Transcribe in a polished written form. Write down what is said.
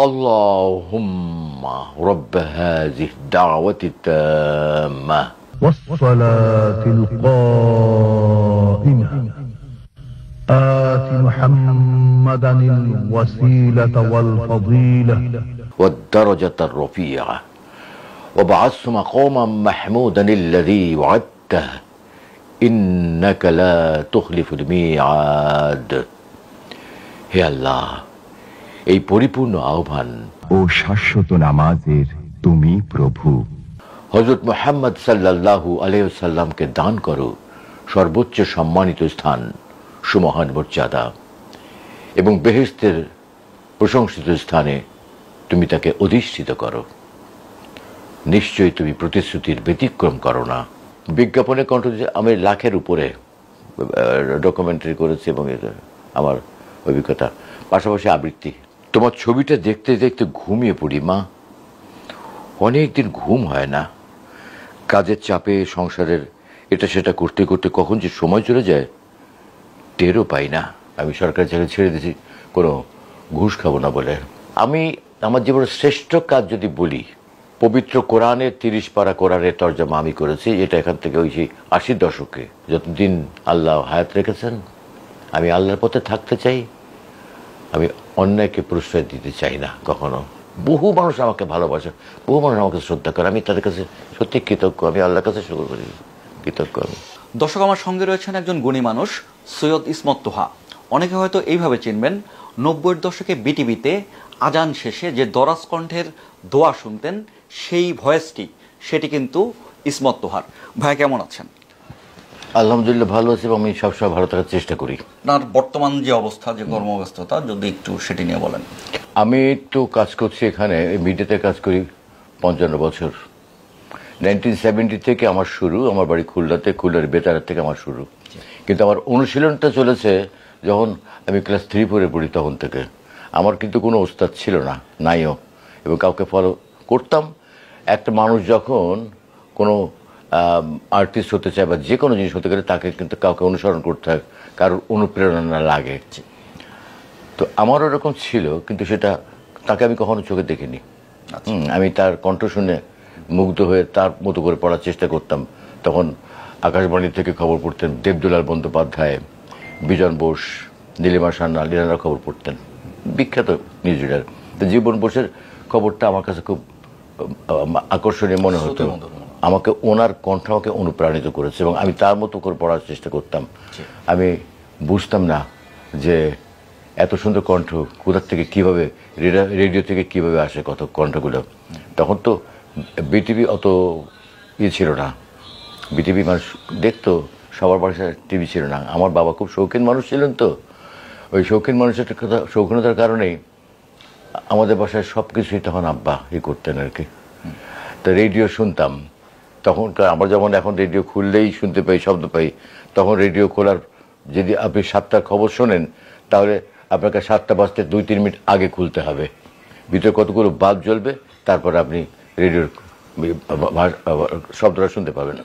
আল্লাহুম্মা রাব্ব হাযিহি দাওয়াতি তাম্মা ওয়াস-সালাতিল কাইমা আতি মুহাম্মাদানিল ওয়াসিলাতা ওয়াল ফাদিলা ওয়াদ-দারাজাতার রাফিআ ওয়াবআসহু মাকামান মাহমুদান আল্লাযী ওয়া'আদতাহু ইন্নাকা লা তুখলিফুল মিআদ। হে আল্লাহ, এই পরিপূর্ণ আহ্বান ও শাশ্বত নামাজের তুমি প্রভু। হযরত মুহাম্মদ সাল্লাল্লাহু আলাইহি ওয়াসাল্লামকে দান করো সর্বোচ্চ সম্মানিত স্থান, সুমহান মর্যাদা, এবং বেহেশতের প্রশংসিত স্থানে তুমি তাকে অধিষ্ঠিত করো। নিশ্চয়ই তুমি প্রতিশ্রুতির ব্যতিক্রম করো না। বিজ্ঞাপনে কণ্ঠ আমি লাখের উপরে ডকুমেন্টারি করেছি এবং আমার অভিজ্ঞতা, পাশাপাশি আবৃত্তি। তোমার ছবিটা দেখতে দেখতে ঘুমিয়ে পড়ি মা। অনেকদিন ঘুম হয় না, কাজের চাপে, সংসারের এটা সেটা করতে করতে কখন যে সময় চলে যায় টেরও পাই না। আমি সরকারি চাকরি ছেড়ে দিয়েছি কোনো ঘুষ খাবো না বলে। আমি আমার জীবনের শ্রেষ্ঠ কাজ যদি বলি, পবিত্র কোরআনের 30 পারা কোরআনের তর্জমা আমি করেছি। এটা এখান থেকে ওই 80 দশকে, যতদিন আল্লাহ হায়াত রেখেছেন আমি আল্লাহর পথে থাকতে চাই। আমি অন্যায়কে প্রশ্রয় দিতে চাই না কখনো। বহু মানুষ আমাকে ভালোবাসে, বহু মানুষ আমাকে শ্রদ্ধা করে, আমি তাদের কাছে সত্যি কৃতজ্ঞ। আমি আল্লাহর কাছে শুকর করি, কৃতজ্ঞ আমি। দর্শক, আমার সঙ্গে রয়েছেন একজন গুণী মানুষ, সৈয়দ ইসমত তোহা। অনেকে হয়তো এইভাবে চিনবেন, 90-এর দশকে বিটিভিতে আজান শেষে যে দরাজ কণ্ঠের দোয়া শুনতেন, সেই ভয়েসটি সেটি কিন্তু ইসমত তোহার। ভাই কেমন আছেন? আলহামদুলিল্লাহ ভালো আছি, এবং আমি সবসময় ভালো থাকার চেষ্টা করি। আপনার বর্তমান যে অবস্থা, যে কর্মব্যস্ততা, যদি একটু সেটি নিয়ে বলেন। আমি তো কাজ করছি এখানে, মিডিয়াতে কাজ করি 55 বছর। 1970 থেকে আমার শুরু। আমার বাড়ি খুলনাতে, খুলনার বেতার থেকে আমার শুরু। কিন্তু আমার অনুশীলনটা চলেছে যখন আমি ক্লাস 3-4 পড়ি, তখন থেকে। আমার কিন্তু কোনো ওস্তাদ ছিল না, নাইও, এবং কাউকে ফলো করতাম। একটা মানুষ যখন কোনো আর্টিস্ট হতে চায় বা যে কোনো জিনিস হতে গেলে তাকে কিন্তু কাউকে অনুসরণ করতে হয়, কারোর অনুপ্রেরণা লাগে। তো আমারও এরকম ছিল, কিন্তু সেটা তাকে আমি কখনো চোখে দেখিনি। আমি তার কণ্ঠ শুনে মুগ্ধ হয়ে তার মতো করে পড়ার চেষ্টা করতাম। তখন আকাশবাণী থেকে খবর পড়তেন দেবদুলাল বন্দ্যোপাধ্যায়, বিজন বোস, নীলিমা সান্যাল, এনারা খবর পড়তেন, বিখ্যাত নিউজ রিডার। তো জীবন বোসের খবরটা আমার কাছে খুব আকর্ষণীয় মনে হতো। আমাকে ওনার কণ্ঠ আমাকে অনুপ্রাণিত করেছে, এবং আমি তার মতো করে পড়ার চেষ্টা করতাম। আমি বুঝতাম না যে এত সুন্দর কণ্ঠ কোথার থেকে, কীভাবে, রেডিও থেকে কীভাবে আসে কত কণ্ঠগুলো। তখন তো বিটিভি অত ছিল না, বিটিভি মানুষ দেখতো, সবার বাসায় টিভি ছিল না। আমার বাবা খুব শৌখিন মানুষ ছিলেন, তো ওই শৌখিন মানুষের শৌখিনতার কারণেই আমাদের বাসায় সব কিছুই তখন আব্বা করতেন আর কি। তো রেডিও শুনতাম তখনকার। আমরা যেমন এখন রেডিও খুললেই শুনতে পাই, শব্দ পাই, তখন রেডিও খোলার, যদি আপনি 7টার খবর শোনেন তাহলে আপনাকে 7টা বাজতে 2-3 মিনিট আগে খুলতে হবে। ভিতরে কতগুলো বাল্ব জ্বলবে, তারপর আপনি রেডিওর শব্দটা শুনতে পাবেন।